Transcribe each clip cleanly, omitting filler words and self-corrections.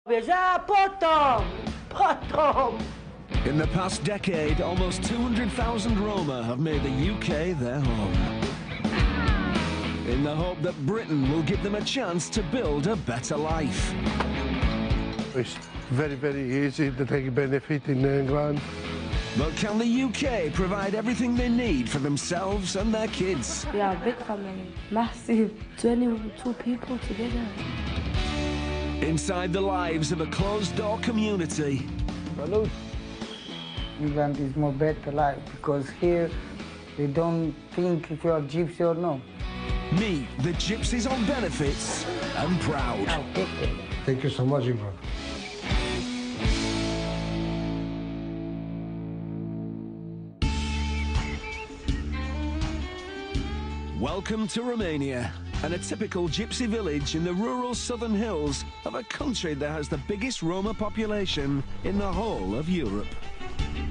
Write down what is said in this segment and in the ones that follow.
In the past decade, almost 200,000 Roma have made the UK their home, in the hope that Britain will give them a chance to build a better life. It's very, very easy to take benefit in England. But can the UK provide everything they need for themselves and their kids? We are a big family, massive, 22 people together. Inside the lives of a closed-door community. Salute. England is more better life because here they don't think if you are gypsy or no. Meet the gypsies on benefits and proud. Thank you so much, England. Welcome to Romania, and a typical gypsy village in the rural southern hills of a country that has the biggest Roma population in the whole of Europe.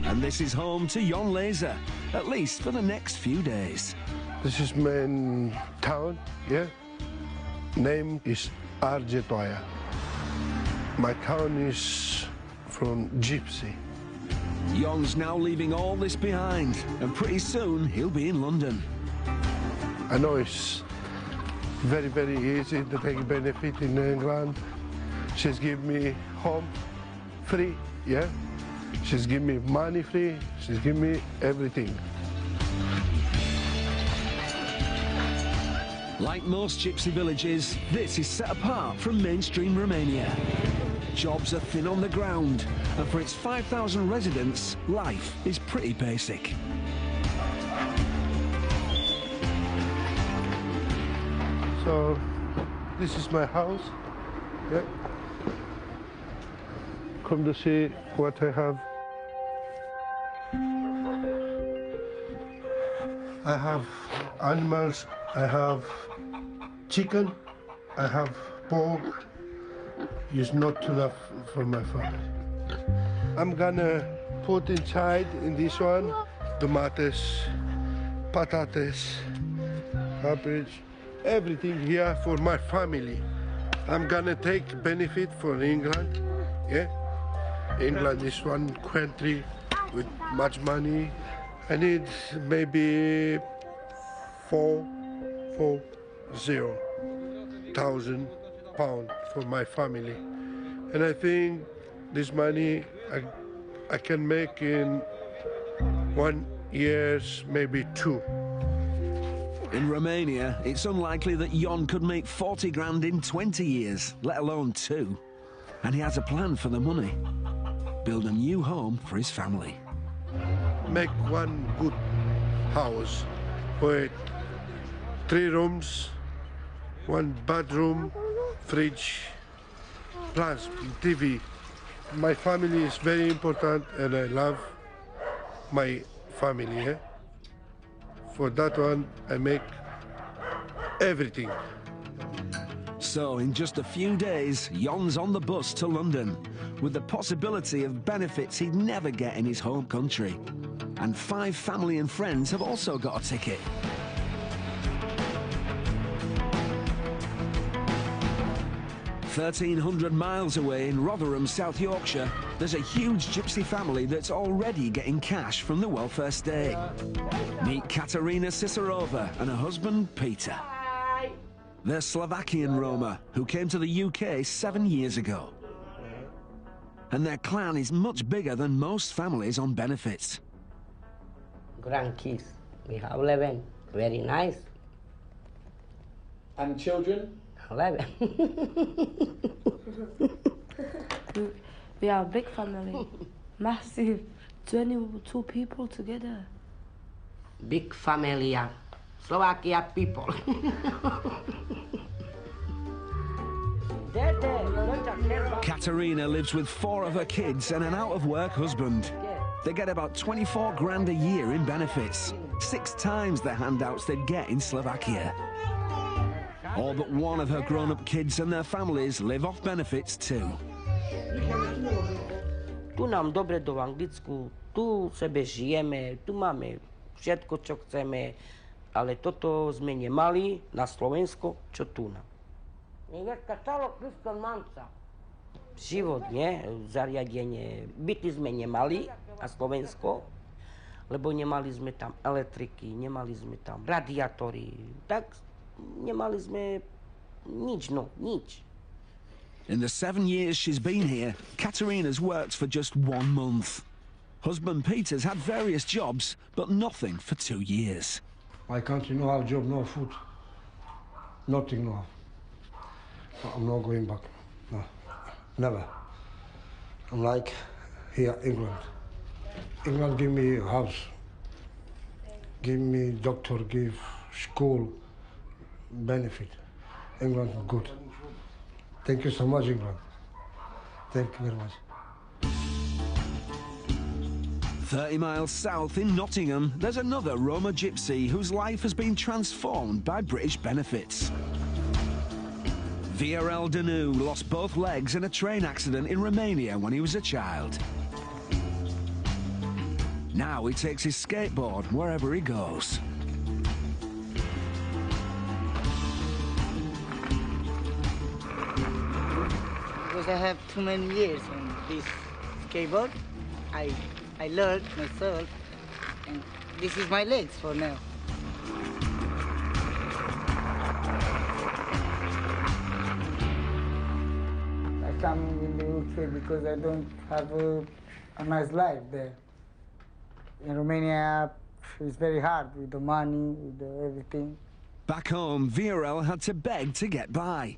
And this is home to Ion Laser, at least for the next few days. This is main town, yeah? Name is Argetoia. My town is from Gypsy. Ion's now leaving all this behind, and pretty soon he'll be in London. I know it's very, very easy to take benefit in England. She's give me home free, yeah? She's give me money free, she's give me everything. Like most gypsy villages, this is set apart from mainstream Romania. Jobs are thin on the ground, and for its 5,000 residents, life is pretty basic. So, this is my house, yeah? Come to see what I have. I have animals, I have chicken, I have pork. It's not enough for my family. I'm gonna put inside in this one tomatoes, patatas, cabbage, everything here for my family. I'm gonna take benefit for England, yeah? England is one country with much money. I need maybe 4,000 pounds for my family. And I think this money I can make in 1 year, maybe 2. In Romania, it's unlikely that Ion could make 40 grand in 20 years, let alone 2. And he has a plan for the money. Build a new home for his family. Make one good house with 3 rooms, 1 bathroom, fridge, plus TV. My family is very important and I love my family. Eh? For that one, I make everything. So, in just a few days, Ion's on the bus to London, with the possibility of benefits he'd never get in his home country. And 5 family and friends have also got a ticket. "1,300 miles away in Rotherham, South Yorkshire, there's a huge gypsy family that's already getting cash from the welfare state. Meet Katarina Cicerova and her husband, Peter. They're Slovakian Roma who came to the UK 7 years ago. And their clan is much bigger than most families on benefits. Grandkids, we have 11, very nice. And children? 11. We are a big family, massive, 22 people together. Big family, Slovakia people. Katarina lives with 4 of her kids and an out-of-work husband. They get about 24 grand a year in benefits, 6 times the handouts they'd get in Slovakia. All but one of her grown-up kids and their families live off benefits too. Tu nám dobre do Anglicku, tu sebe žijeme, tu máme všetko, čo chceme, ale toto sme nemali na Slovensko, čo tu nám. život, nie? Zariadenie. Byty sme nemali, a Slovensko, lebo nemali sme tam elektriky, nemali sme tam radiátory, tak nemali sme nič, no, nič. In the 7 years she's been here, Katerina's worked for just 1 month. Husband Peter's had various jobs, but nothing for 2 years. My country no have job, no food. Nothing, no. I'm not going back. No, never. I'm like here, England. England give me house, give me doctor, give school, benefit. England good. Thank you so much, England. Thank you very much. 30 miles south in Nottingham, there's another Roma gypsy whose life has been transformed by British benefits. VRL Danu lost both legs in a train accident in Romania when he was a child. Now he takes his skateboard wherever he goes. Because I have too many years on this skateboard, I learned myself, and this is my legs for now. I come in the UK because I don't have a nice life there. In Romania, it's very hard with the money, with everything. Back home, VRL had to beg to get by.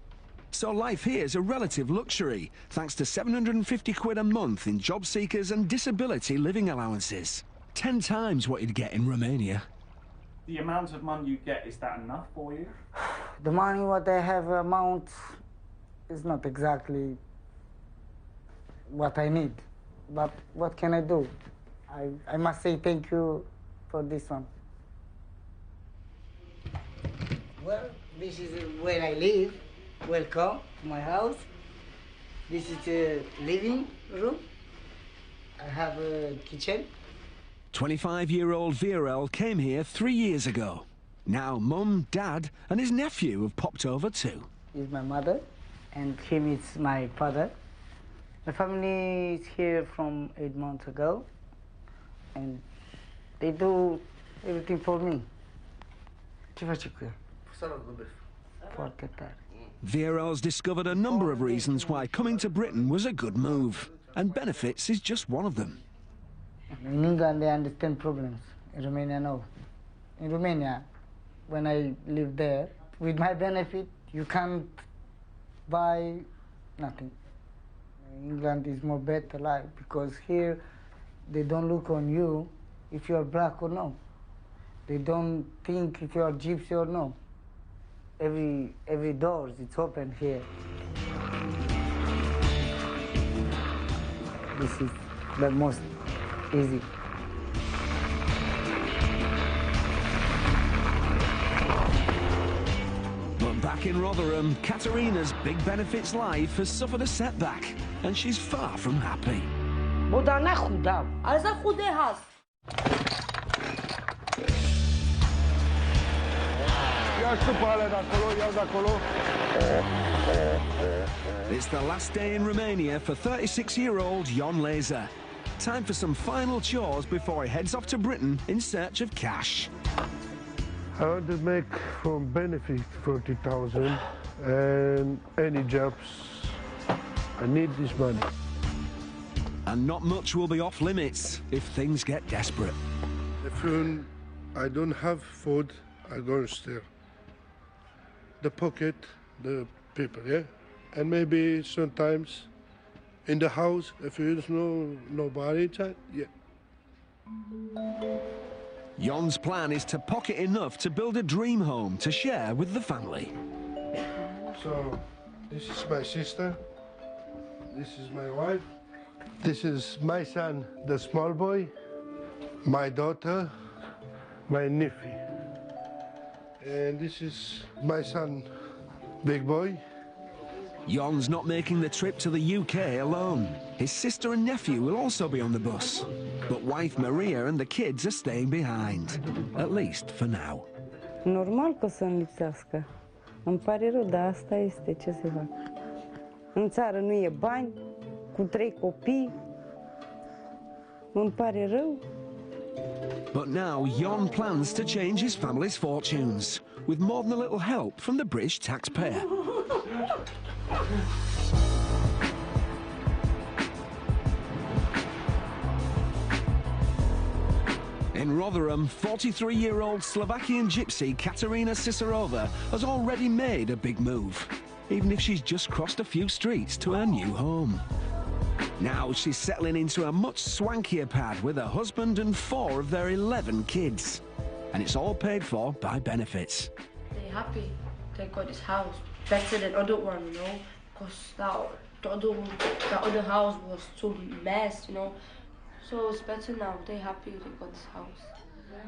So life here is a relative luxury, thanks to 750 quid a month in job seekers and disability living allowances. 10 times what you'd get in Romania. The amount of money you get, is that enough for you? The money what I have amount is not exactly what I need. But what can I do? I must say thank you for this one. Well, this is where I live. Welcome to my house. This is the living room. I have a kitchen. 25-year-old VRL came here 3 years ago. Now Mum, Dad and his nephew have popped over too. This is my mother and him is my father. My family is here from 8 months ago and they do everything for me. Ce faci cu el? Foarte tare. VRL's discovered a number of reasons why coming to Britain was a good move, and benefits is just one of them. In England, they understand problems. In Romania, no. In Romania, when I lived there, with my benefit, you can't buy nothing. In England is more better life because here they don't look on you if you are black or no. They don't think if you are gypsy or no. Every door it's open here. This is the most easy. But back in Rotherham, Katerina's big benefits life has suffered a setback, and she's far from happy. Bă, dar n-a hudat. Azi a hude has. It's the last day in Romania for 36-year-old Jon Laser. Time for some final chores before he heads off to Britain in search of cash. I want to make from benefit 40,000 and any jobs. I need this money. And not much will be off limits if things get desperate. If I don't have food, I go and steal. The pocket, the people, yeah? And maybe sometimes in the house, if there's nobody inside, yeah. Jon's plan is to pocket enough to build a dream home to share with the family. So, this is my sister, this is my wife, this is my son, the small boy, my daughter, my nephew. And this is my son, big boy. Jon's not making the trip to the UK alone. His sister and nephew will also be on the bus. But wife Maria and the kids are staying behind, at least for now. Normal că o să-mi lipsească. Îmi pare rău, dar asta este, ce să fac. În țară nu e bani, cu 3 copii. Îmi pare rău. But now Jon plans to change his family's fortunes with more than a little help from the British taxpayer. In Rotherham, 43-year-old Slovakian gypsy Katerina Cicerova has already made a big move, even if she's just crossed a few streets to her new home. Now she's settling into a much swankier pad with her husband and 4 of their 11 kids. And it's all paid for by benefits. They're happy they got this house. Better than other one, you know, because the other house was too mess, you know. So it's better now. They're happy they got this house.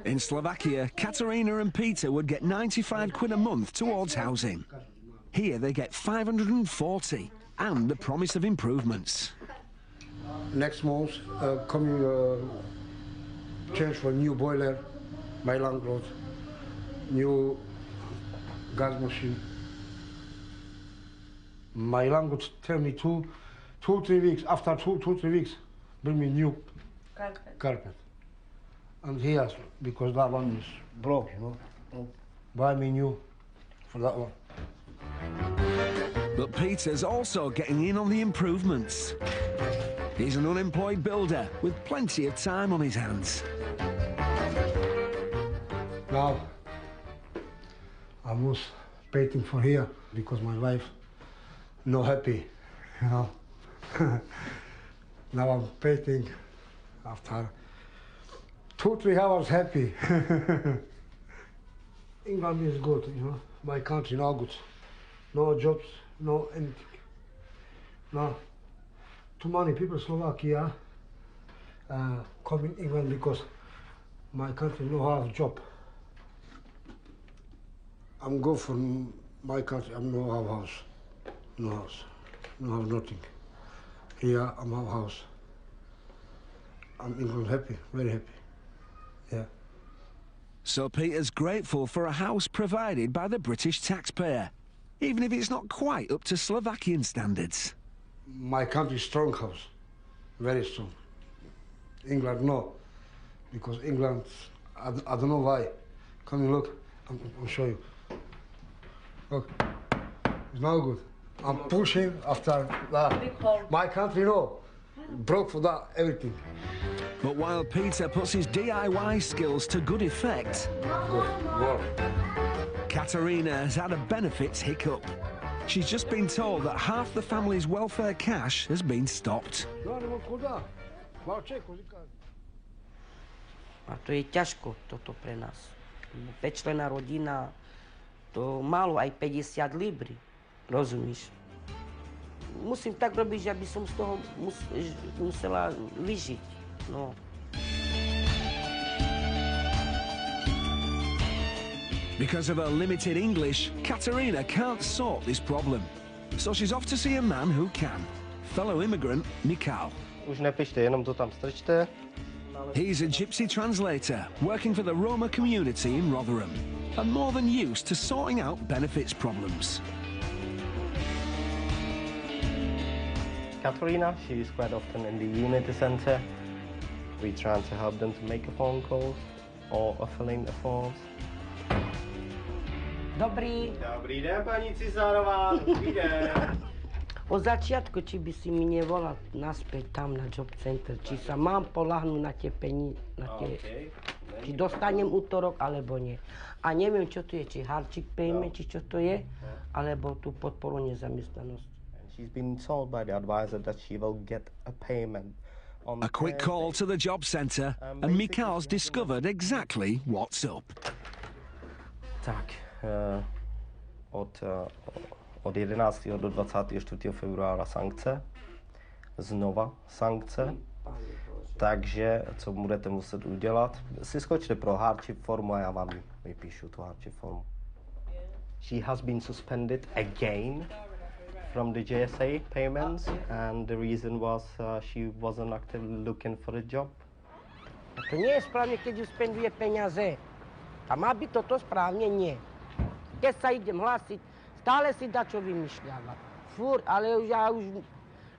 In Slovakia, Katerina and Peter would get 95 quid a month towards housing. Here they get 540 and the promise of improvements. Next month, coming change for new boiler, my landlord, new gas machine. My landlord tell me 3 weeks, after 3 weeks, bring me new carpet. And he asked, because that one is broke, you know, buy me new for that one. But Peter's also getting in on the improvements. He's an unemployed builder with plenty of time on his hands. Now, I was painting for here because my wife not happy, you know. Now I'm painting after 2-3 hours happy. England is good, you know. My country not good. No jobs, no anything. No. Too many people Slovakia come in England because my country no have job. I'm go from my country, I'm no have house. No house. No have nothing. Here I'm have house. I'm England happy, very happy. Yeah. So Peter's grateful for a house provided by the British taxpayer, even if it's not quite up to Slovakian standards. My country strong house, very strong. England no, because England, I don't know why. Come and look, I'll show you. Look, it's not good. I'm pushing after that. My country no, broke for that, everything. But while Peter puts his DIY skills to good effect, Katerina has had a benefits hiccup. She's just been told that half the family's welfare cash has been stopped. A to je ťažko toto pre nás. 5-členná rodina, to málo aj 50 libry, rozumíš? Musím tak robiť, že aby som z toho musela vyžiť, no. Because of her limited English, Katerina can't sort this problem. So she's off to see a man who can, fellow immigrant Mikal. Už nepište, jenom to tam strčte. He's a gypsy translator working for the Roma community in Rotherham and more than used to sorting out benefits problems. Katerina, she is quite often in the Unity Centre. We try to help them to make a phone call or filling the forms. Dobrý. Dobrý den, paní Cisárová. Dobrý den. Od začiatku, či by si mi nevolal naspäť tam na job center, či sa mám poľahnúť na tie peníze, či dostanem útorok, alebo nie. A neviem, čo to je, či hardship payment, či čo to je, alebo tú podporu nezamestnanosti. She's been told by the advisor that she will get a payment. A quick call to the job centre and Mikal's discovered exactly what's up. Tak, od 11. do 24. februára sankce, znova sankce, takže co budete muset udělat, si skočte pro hardship formu a já vám vypíšu tu hardship formu. She has been suspended again from the JSA payments and the reason was she wasn't actively looking for a job. A to nie je správne, keď spenduje peniaze. A má byť toto správne? Nie. Keď sa idem hlásiť, stále si dačo vymýšľava. Fúr, ale ja už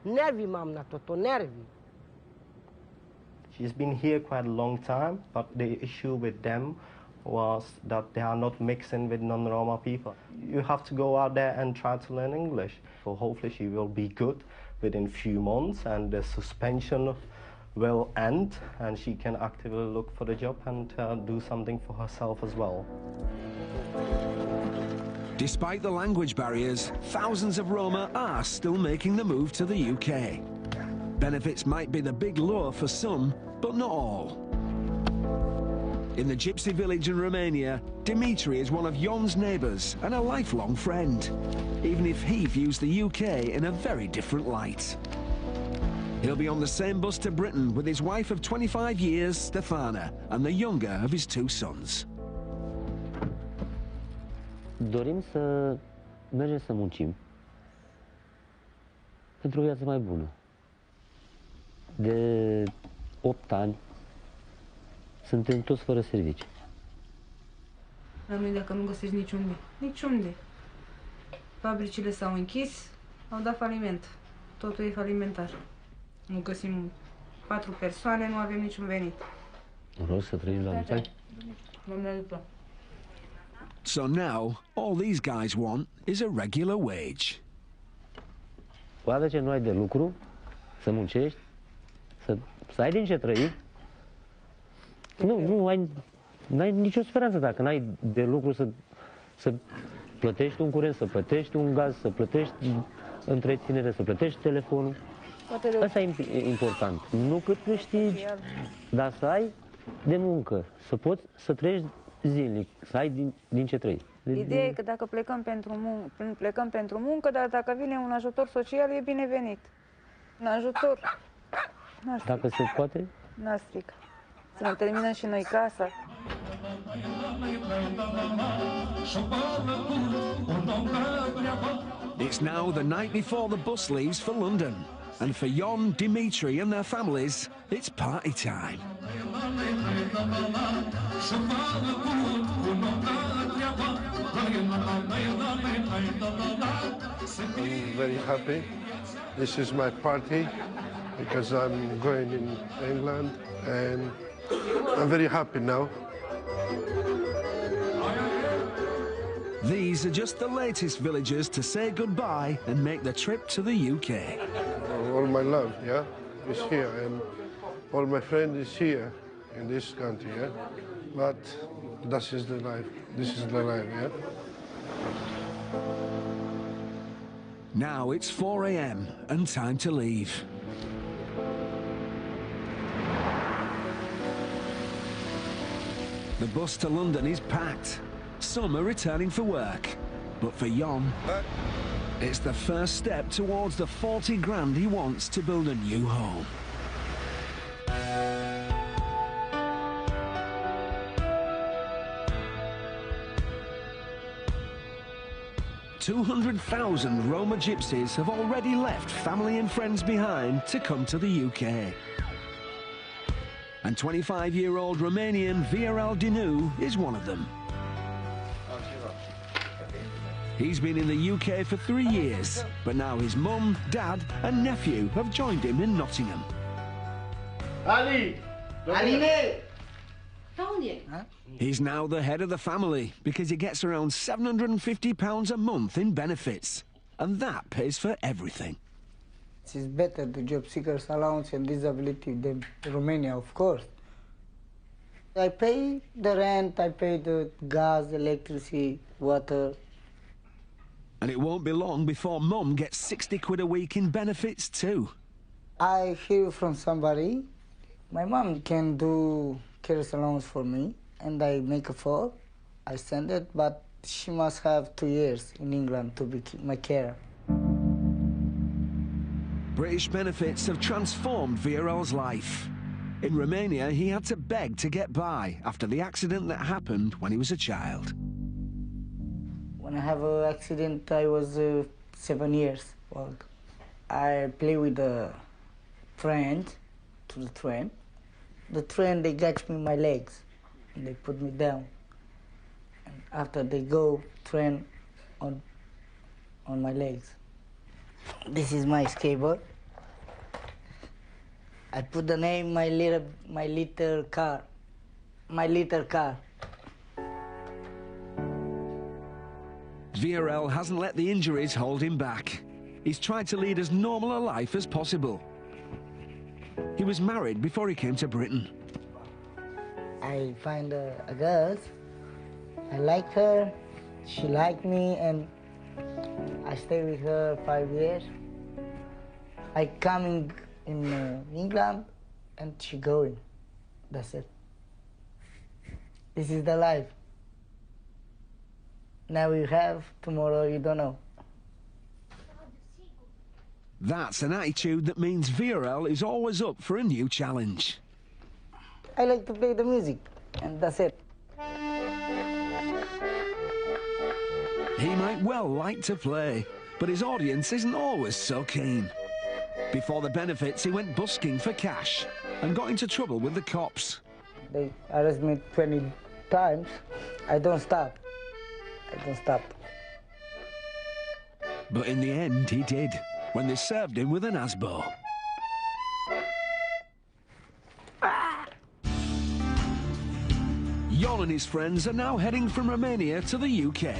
Nervi mam na to nervi. She's been here quite a long time, but the issue with them was that they are not mixing with non-Roma people. You have to go out there and try to learn English. So hopefully she will be good within few months and the suspension will end and she can actively look for a job and do something for herself as well. Despite the language barriers, thousands of Roma are still making the move to the UK. Benefits might be the big lure for some, but not all. In the gypsy village in Romania, Dimitri is one of Jon's neighbours and a lifelong friend, even if he views the UK in a very different light. He'll be on the same bus to Britain with his wife of 25 years, Stefana, and the younger of his two sons. Dorim să mergem să muncim pentru o viață mai bună. De 8 ani suntem toți fără servicii. La noi dacă nu găsești niciunde, niciunde. Fabricile s-au închis, au dat faliment. Totul e falimentar. Nu găsim 4 persoane, nu avem niciun venit. Rost să trăiești la Dubai? Doamne ajută. So now, all these guys want is a regular wage. Odată ce nu ai de lucru, să muncești, să ai din ce trăi, n-ai nicio speranță dacă n-ai de lucru să plătești un curent, să plătești un gaz, să plătești întreținere, să plătești telefonul. Asta e important. Nu cât câștigi, dar să ai de muncă, să poți să trăiești zilnic, să ai din ce trăi. Ideea e că dacă plecăm pentru muncă, dar dacă vine un ajutor social, e binevenit. Un ajutor. Dacă se poate? N-a stricat. Să ne terminăm și noi casa. It's now the night before the bus leaves for London. And for Jon, Dimitri and their families, it's party time. I'm very happy. This is my party because I'm going in England and I'm very happy now. These are just the latest villagers to say goodbye and make the trip to the UK. All my love, yeah, is here, and all my friends is here in this country, yeah. But this is the life. This is the life, yeah. Now it's 4 a.m. and time to leave. The bus to London is packed. Some are returning for work, but for Jon, it's the first step towards the 40 grand he wants to build a new home. "200,000 Roma gypsies have already left family and friends behind to come to the UK. And 25-year-old Romanian Viorel Dinu is one of them. He's been in the UK for 3 years, but now his mum, dad and nephew have joined him in Nottingham. Ali! Aline! He's now the head of the family because he gets around £750 a month in benefits, and that pays for everything. It's better the job seekers allowance and disability than Romania, of course. I pay the rent, I pay the gas, electricity, water. And it won't be long before Mum gets 60 quid a week in benefits too. I hear from somebody, my mom can do care allowance for me, and I make a phone, I send it, but she must have 2 years in England to be my carer. British benefits have transformed Viorel's life. In Romania, he had to beg to get by after the accident that happened when he was a child. When I have an accident, I was 7 years old. I play with a friend to the train. The train, they catch me my legs and they put me down. And after they go, train on my legs. This is my skateboard. I put the name my little car. VRL hasn't let the injuries hold him back. He's tried to lead as normal a life as possible. He was married before he came to Britain. I find a girl. I like her. She liked me, and I stay with her 5 years. I come in England, and she going. That's it. This is the life. Now you have, tomorrow you don't know. That's an attitude that means VRL is always up for a new challenge. I like to play the music, and that's it. He might well like to play, but his audience isn't always so keen. Before the benefits, he went busking for cash and got into trouble with the cops. They arrest me 20 times. I don't stop. But in the end, he did, when they served him with an ASBO. Jon and his friends are now heading from Romania to the UK.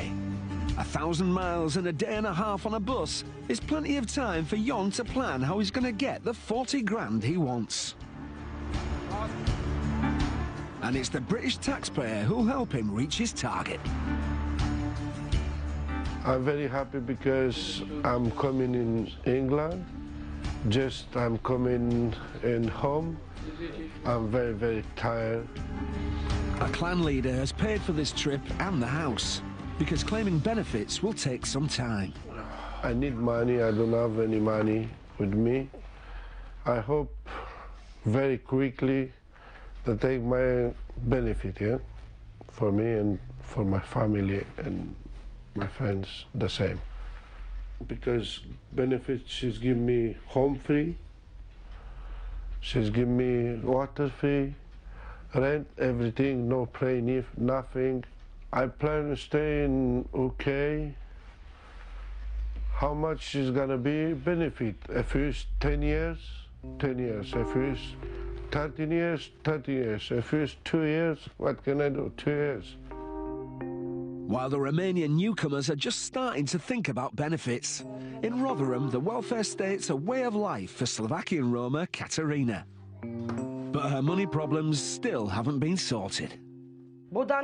1,000 miles and a day and a half on a bus is plenty of time for Jon to plan how he's going to get the 40 grand he wants. And it's the British taxpayer who'll help him reach his target. I'm very happy because I'm coming in England. I'm coming in home. I'm very, very tired. A clan leader has paid for this trip and the house, because claiming benefits will take some time. I need money. I don't have any money with me. I hope very quickly to take my benefit, yeah, for me and for my family and my friends the same. Because benefits, she's giving me home free, she's giving me water free, rent, everything, no pay, nothing. I plan to stay in UK. How much is gonna be benefit? If it's 10 years, 10 years. If it's 13 years, 13 years. If it's 2 years, what can I do? 2 years. While the Romanian newcomers are just starting to think about benefits, in Rotherham, the welfare state's a way of life for Slovakian Roma Katarina. But her money problems still haven't been sorted. The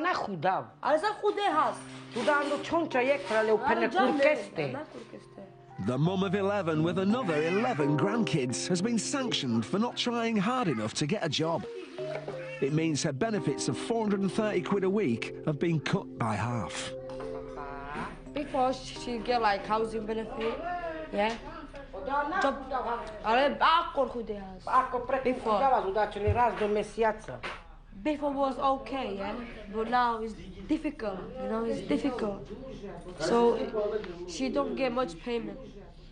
mum of 11 with another 11 grandkids has been sanctioned for not trying hard enough to get a job. It means her benefits of 430 quid a week have been cut by half. Before she get like housing benefit, yeah. Before was okay, yeah, but now it's difficult, you know, it's difficult. So she don't get much payment.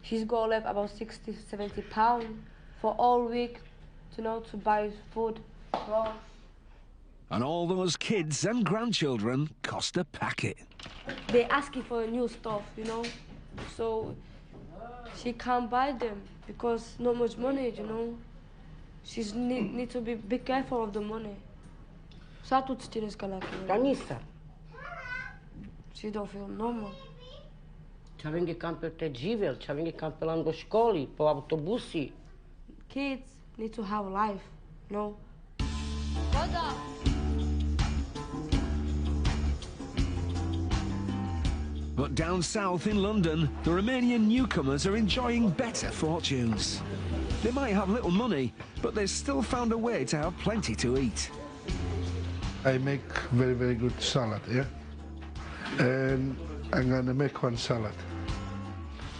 She's got left about 60, 70 pounds for all week, you know, to buy food. And all those kids and grandchildren cost a packet. They asking for new stuff, you know, so she can't buy them because not much money, you know. She need to be careful of the money. She don't feel normal. Kids need to have life, no? But down south in London, the Romanian newcomers are enjoying better fortunes. They might have little money, but they've still found a way to have plenty to eat. I make very, very good salad, yeah? And I'm gonna make one salad.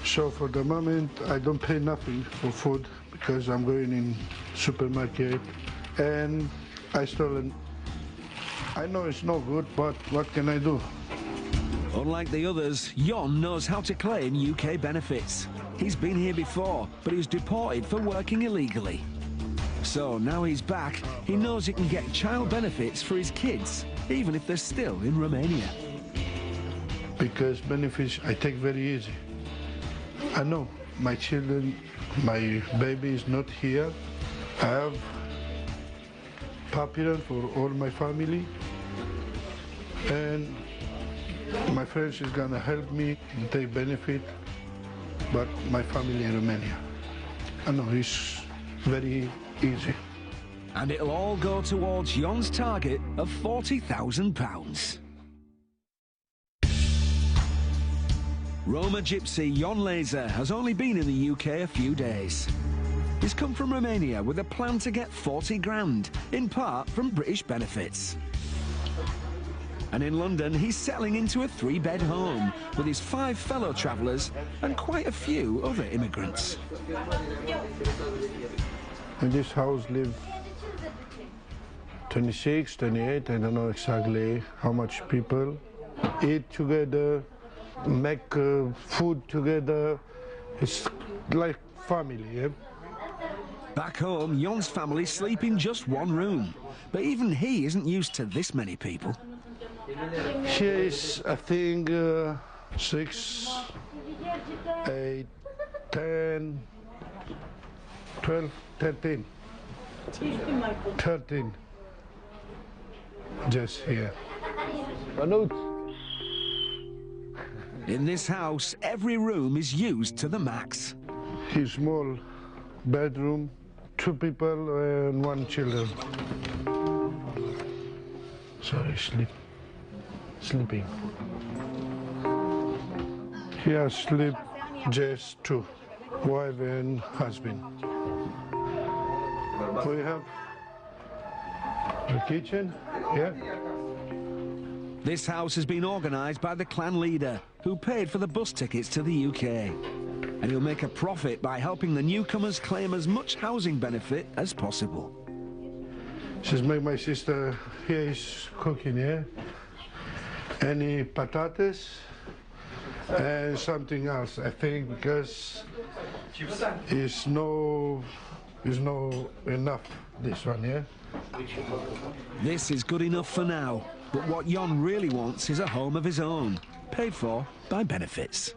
So for the moment, I don't pay nothing for food because I'm going in supermarket and I stolen. I know it's no good, but what can I do? Unlike the others, Jon knows how to claim UK benefits. He's been here before, but he was deported for working illegally. So now he's back, he knows he can get child benefits for his kids, even if they're still in Romania. Because benefits I take very easy. I know my children, my baby is not here, I have papillon for all my family, and my friends is gonna help me take benefit, but my family in Romania. I know it's very easy. And it'll all go towards Jon's target of £40,000. Roma gypsy Jon Laser has only been in the UK a few days. He's come from Romania with a plan to get 40 grand, in part from British benefits. And in London, he's settling into a 3-bed home with his 5 fellow travellers and quite a few other immigrants. In this house live 26, 28, I don't know exactly how much people eat together, make food together. It's like family, yeah? Back home, Jon's family sleep in just one room, but even he isn't used to this many people. Here is, I think, 6, 8, 10, 12, 13. 13. Just here. In this house, every room is used to the max. His small bedroom, 2 people and 1 children. Sorry, sleeping. Here sleep just 2, wife and husband. We have the kitchen, yeah. This house has been organised by the clan leader, who paid for the bus tickets to the UK. And he'll make a profit by helping the newcomers claim as much housing benefit as possible. She's made my sister here is cooking, yeah. Any patatas and something else, I think, because it's no enough, this one, yeah. This is good enough for now, but what Jon really wants is a home of his own, paid for by benefits.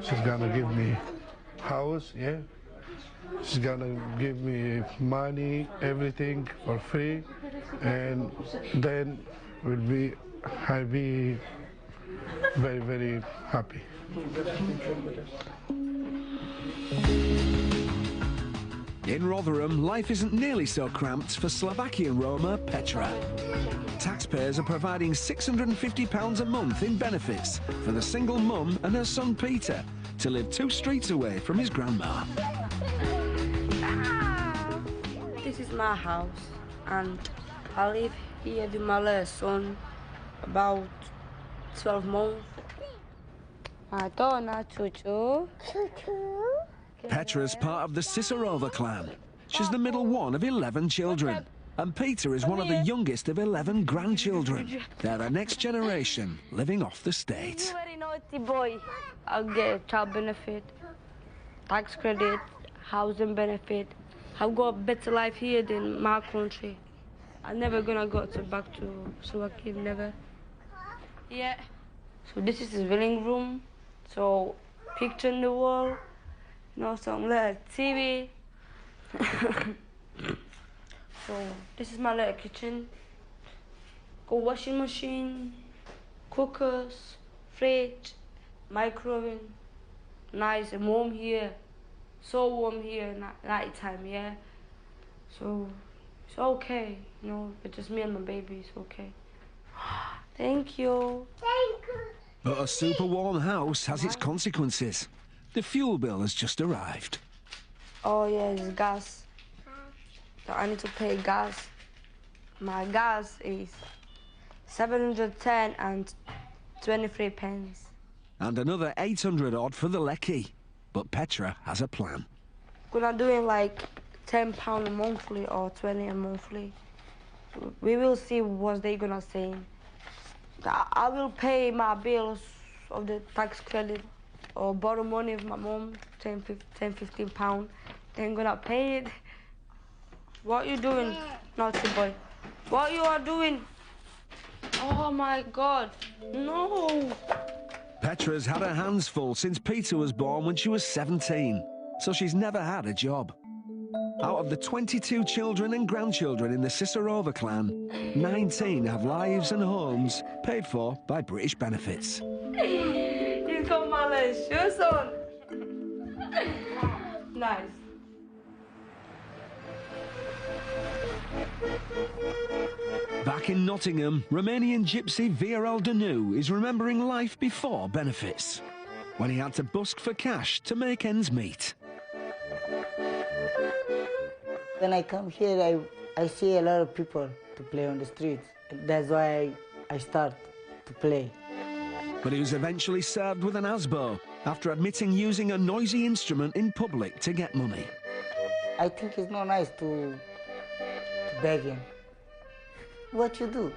She's gonna give me house, yeah. She's gonna give me money, everything for free, and then I'll be very, very happy. In Rotherham, life isn't nearly so cramped for Slovakian Roma Petra. Taxpayers are providing £650 a month in benefits for the single mum and her son Peter to live 2 streets away from his grandma. This is my house, and I live here with my little son about 12 months. Petra's part of the Cicerova clan. She's the middle one of 11 children. And Peter is one of the youngest of 11 grandchildren. They're the next generation living off the state. You're very naughty boy. I'll get child benefit, tax credit, housing benefit. I've got a better life here than my country. I'm never gonna go back to Slovakia, never. Yeah. So this is his living room. So picture in the wall, you know, some little TV. So this is my little kitchen. Got washing machine, cookers, fridge, microwave. Nice and warm here. So warm here night time, yeah. So it's okay, you know, it's just me and my baby, it's okay. Thank you. Thank you. But a super warm house has its consequences. The fuel bill has just arrived. Oh yeah, it's gas. So I need to pay gas. My gas is 710 and 23 pence. And another 800 odd for the lecky. But Petra has a plan. We're doing like £10 a monthly or 20 a monthly. We will see what they're gonna say. I will pay my bills of the tax credit or borrow money of my mom, 10, 15 pounds. Then gonna pay it. What you doing, naughty boy? What you are doing? Oh my God, no. Petra's had her hands full since Peter was born when she was 17, so she's never had a job. Out of the 22 children and grandchildren in the Sisarova clan, 19 have lives and homes paid for by British benefits. He's got my shoes on. Nice. Back in Nottingham, Romanian gypsy Viorel Danu is remembering life before benefits, when he had to busk for cash to make ends meet. When I come here, I see a lot of people to play on the streets. That's why I start to play. But he was eventually served with an ASBO after admitting using a noisy instrument in public to get money. I think it's not nice to beg him. What you do?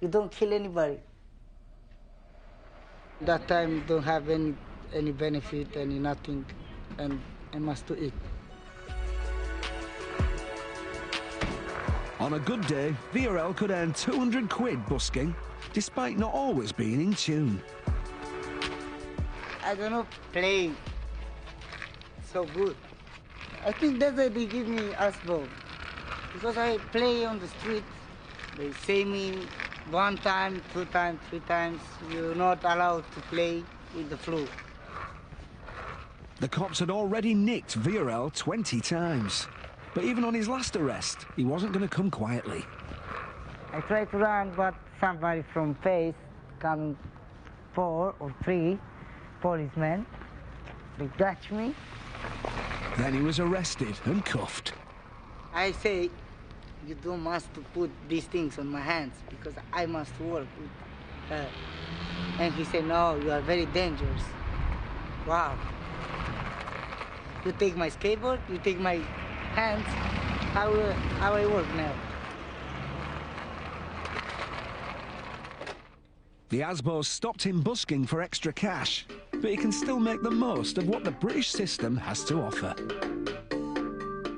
You don't kill anybody. That time you don't have any benefit, any nothing, and I must to eat. On a good day, Viorel could earn 200 quid busking, despite not always being in tune. I don't know play so good. I think that's why they give me ASBO. Because I play on the street, they say me 1 time, 2 times, 3 times, you're not allowed to play with the flu. The cops had already nicked Viorel 20 times. But even on his last arrest, he wasn't going to come quietly. I tried to run, but somebody from Face coming 4 or 3 policemen, they touched me. Then he was arrested and cuffed. I say, you don't must to put these things on my hands because I must work with her. And he said, no, you are very dangerous. Wow. You take my skateboard, you take my hands, how I work now. The ASBO stopped him busking for extra cash, but he can still make the most of what the British system has to offer.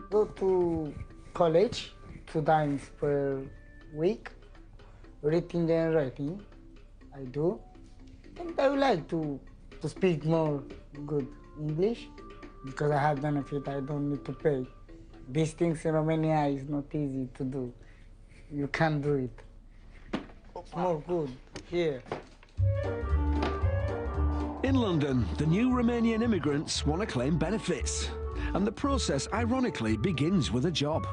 Go to college 2 times per week, reading and writing, I do. And I would like to speak more good English, because I have benefit, I don't need to pay. These things in Romania is not easy to do. You can't do it. It's more good here. In London, the new Romanian immigrants want to claim benefits. And the process, ironically, begins with a job.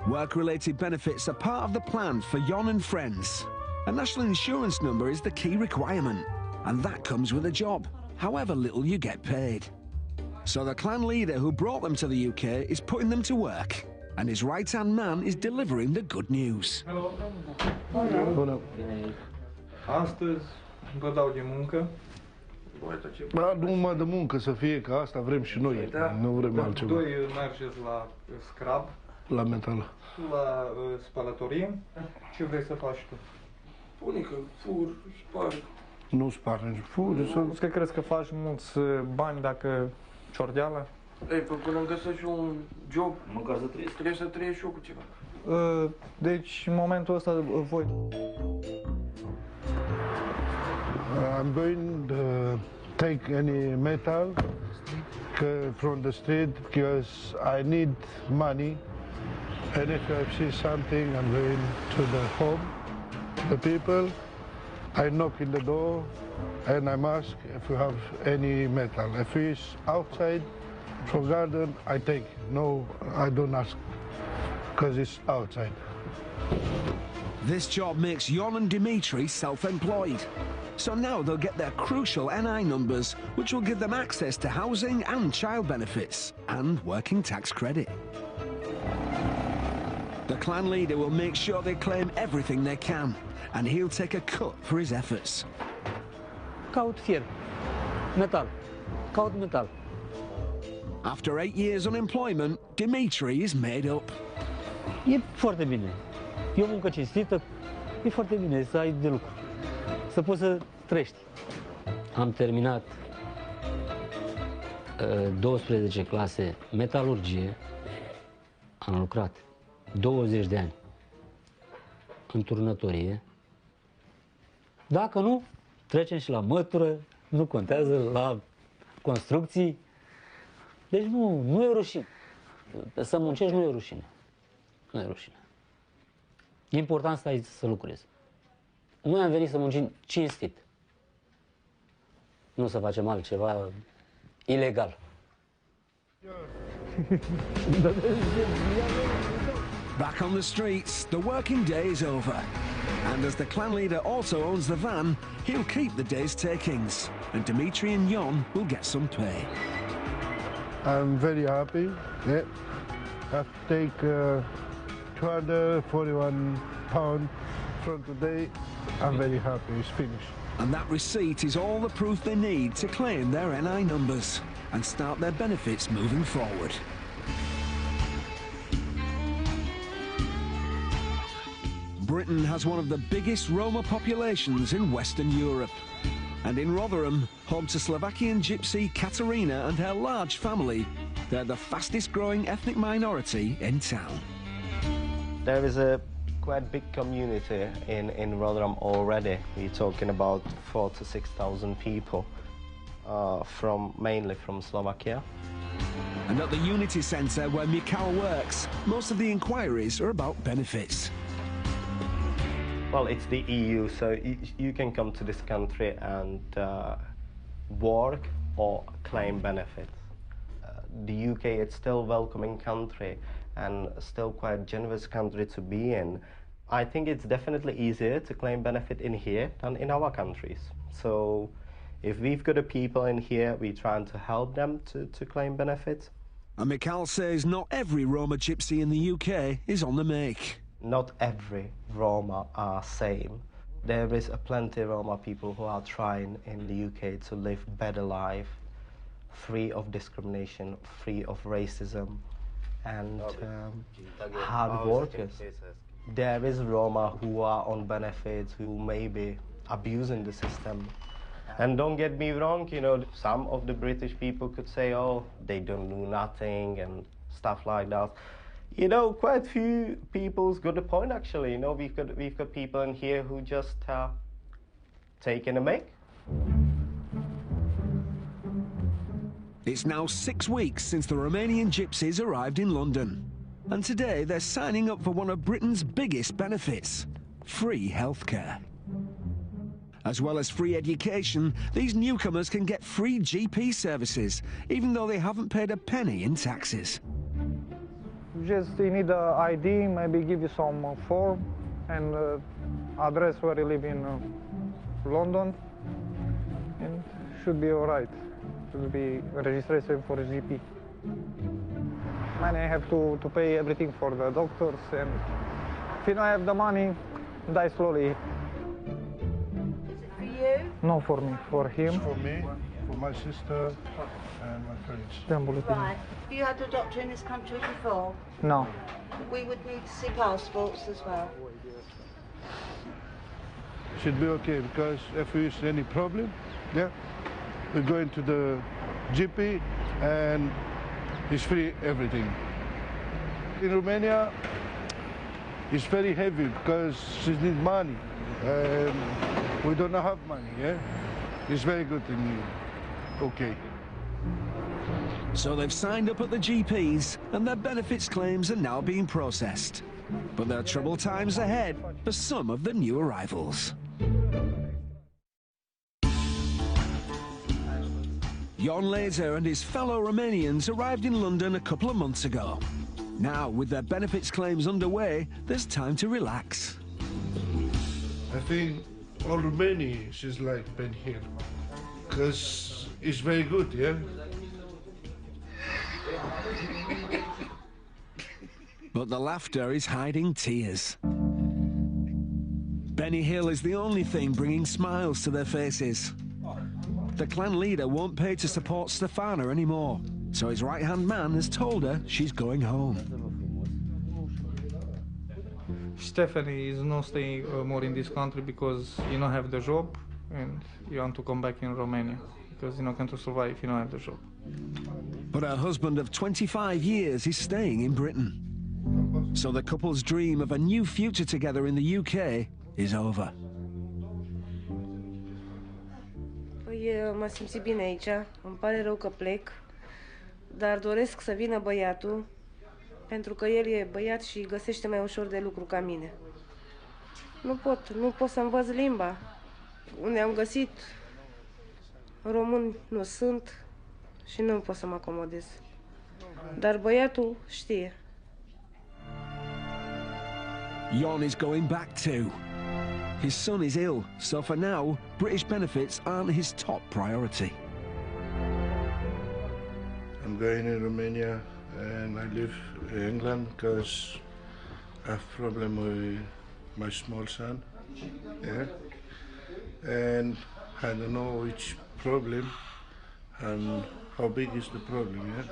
Work-related benefits are part of the plan for Jon and friends. A national insurance number is the key requirement. And that comes with a job, however little you get paid. So the clan leader who brought them to the UK is putting them to work, and his right-hand man is delivering the good news. Hello. Bună. Astăzi vă dau de muncă. Da, numai de muncă să fie, că asta vrem și noi, nu vrem altceva. Doi mergeți la scrap, La metal. la spălătorie. Ce vrei să faci tu? Pune că fur, sparg. Nu spargi, furi. Să... Că crezi că faci mulți bani dacă ciordeală? Ei, până îmi găsești un job, măcar să trăiesc, trebuie să trăiesc și eu cu ceva. Deci, în momentul ăsta, voi... I'm going to take any metal from the street because I need money. And if I see something, I'm going to the home, the people. I knock in the door and I'm asked if you have any metal. If it's outside from garden, I take. No, I don't ask because it's outside. This job makes Jon and Dimitri self-employed. So now they'll get their crucial NI numbers, which will give them access to housing and child benefits and working tax credit. The clan leader will make sure they claim everything they can, and he'll take a cut for his efforts. Caut fier, metal, caut metal. After 8 years unemployment, Dimitri is made up. E foarte bine. E o muncă cinstită, e foarte bine să ai de lucru, să poți să trăiești. Am terminat 12 clase metalurgie, am lucrat 20 de ani în turnătorie. Dacă nu, trecem și la mătură, nu contează, la construcții. Deci nu e rușine. să muncești nu e rușine. Nu e rușine. E important să lucrezi. Noi am venit să muncim cinstit. Nu să facem altceva ilegal. Back on the streets, the working day is over. And as the clan leader also owns the van, he'll keep the day's takings. And Dimitri and Jon will get some pay. I'm very happy. Yeah. I have to take £241 from today. I'm very happy. It's finished. And that receipt is all the proof they need to claim their NI numbers and start their benefits moving forward. Britain has one of the biggest Roma populations in Western Europe. And in Rotherham, home to Slovakian gypsy Katarina and her large family, they're the fastest growing ethnic minority in town. There is a quite big community in Rotherham already. We're talking about 4,000 to 6,000 people, mainly from Slovakia. And at the Unity Centre where Mikal works, most of the inquiries are about benefits. Well, it's the EU, so you can come to this country and work or claim benefits. The UK, it's still a welcoming country and still quite a generous country to be in. I think it's definitely easier to claim benefit in here than in our countries. So if we've got a people in here, we're trying to help them to claim benefits. And Mikal says not every Roma gypsy in the UK is on the make. Not every Roma are same. There is plenty of Roma people who are trying in the UK to live better life, free of discrimination, free of racism, and hard workers. There is Roma who are on benefits, who may be abusing the system. And don't get me wrong, you know, some of the British people could say, oh, they don't do nothing and stuff like that. You know, quite few people's got a point actually. You know, we've got people in here who just taking a mick. It's now 6 weeks since the Romanian gypsies arrived in London. And today they're signing up for one of Britain's biggest benefits, free healthcare. As well as free education, these newcomers can get free GP services, even though they haven't paid a penny in taxes. Just you need an ID, maybe give you some form and address where you live in London, and should be all right. Should be registration for a GP. And I have to pay everything for the doctors, and if you don't have the money, die slowly. Is it for you? No, for me, for him. For me, for my sister, and my friends. Right. Have you had a doctor in this country before? No. We would need to see passports as well. Should be okay, because if there's any problem, yeah, we go into the GP and it's free everything. In Romania, it's very heavy because she needs money. We don't have money, yeah? It's very good in okay. So they've signed up at the GPs and their benefits claims are now being processed. But there are troubled times ahead for some of the new arrivals. Jon Lazer and his fellow Romanians arrived in London a couple of months ago. Now, with their benefits claims underway, there's time to relax. I think all Romania is like been here, because it's very good, yeah? But the laughter is hiding tears. Benny Hill is the only thing bringing smiles to their faces. The clan leader won't pay to support Stefana anymore, so his right-hand man has told her she's going home. Stephanie is not staying more in this country because you don't have the job and you want to come back in Romania because you know can't survive if you don't have the job. But her husband of 25 years is staying in Britain. So the couple's dream of a new future together in the UK is over. Păi m-am simțit bine aici, îmi pare rău că plec, dar doresc să vină băiatul pentru că el e băiat și găsește mai ușor de lucru ca mine. Nu pot să învăț limba. Unde am găsit, români nu sunt și nu pot să mă acomodez. Dar băiatul știe. Jon is going back too. His son is ill, so for now, British benefits aren't his top priority. I'm going in Romania and I live in England because I have problem with my small son. Yeah. And I don't know which problem and how big is the problem, yeah?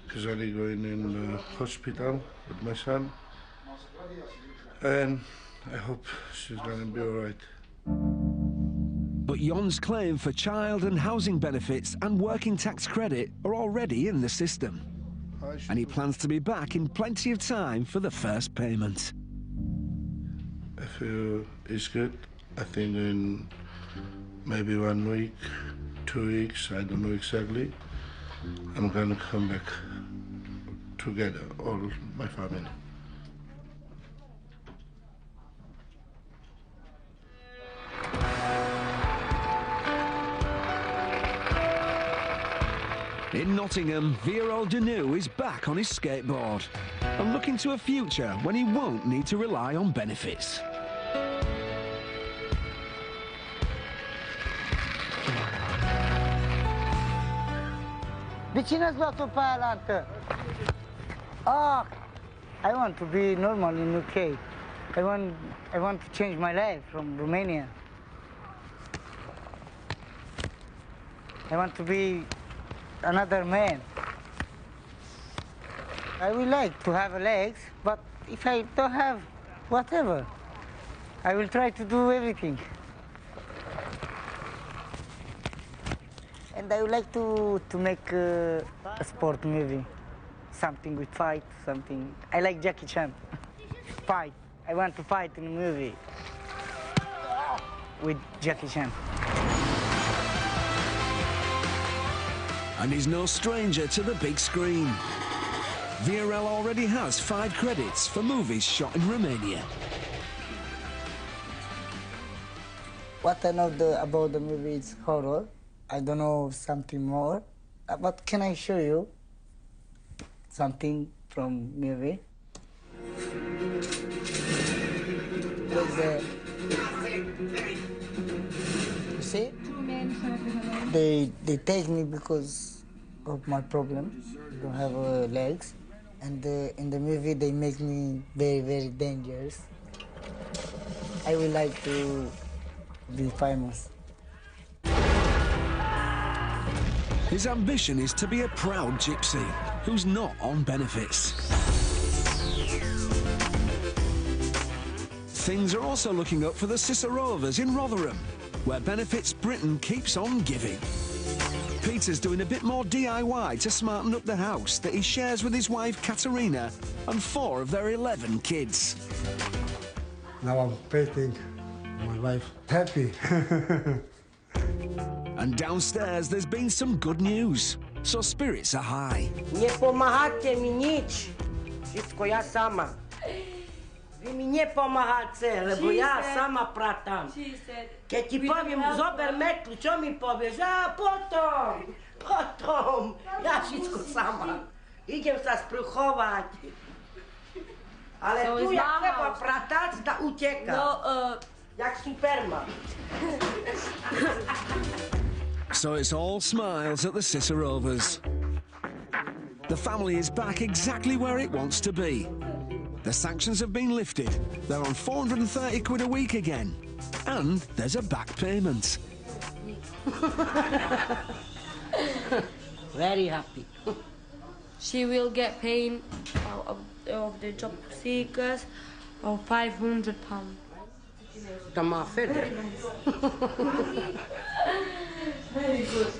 Because I'm going in the hospital with my son and I hope she's gonna be all right. But Jon's claim for child and housing benefits and working tax credit are already in the system. And he plans to be back in plenty of time for the first payment. I feel it's good. I think in maybe 1 week, 2 weeks, I don't know exactly, I'm gonna come back together, all my family. In Nottingham, Viorel Danu is back on his skateboard and looking to a future when he won't need to rely on benefits. De cine ați luat-o pe aia la altă? Ah, I want to be normal in UK. I want to change my life from Romania. I want to be another man. I would like to have legs, but if I don't have, whatever. I will try to do everything. And I would like to make a sport movie, something with fight, something. I like Jackie Chan. Fight. I want to fight in a movie with Jackie Chan. And he's no stranger to the big screen. Viorel already has 5 credits for movies shot in Romania. What I know about the movie is horror. I don't know something more. But can I show you something from movie? You see? They take me because of my problem. I don't have legs. And in the movie they make me very, very dangerous. I would like to be famous. His ambition is to be a proud gypsy who's not on benefits. Things are also looking up for the Cicerovas in Rotherham, where Benefits Britain keeps on giving. Peter's doing a bit more DIY to smarten up the house that he shares with his wife Katerina and 4 of their 11 kids. Now I'm painting my wife happy. And downstairs there's been some good news, so spirits are high. Не помагате ми nici. Всичко я сама. Ви ми не помагате, лебо я сама пратам. Ке ти повім, зобер метлу, čo mi povieš? A potom. Ja všetko sama. Idem sa spruchovať. Ale tu ja treba pratať, da utekam. Jak Superman. So it's all smiles at the Cicerovas. The family is back exactly where it wants to be. The sanctions have been lifted. They're on 430 quid a week again. And there's a back payment. Very happy. She will get paid of the job seekers of £500. Da ma fede. Very good.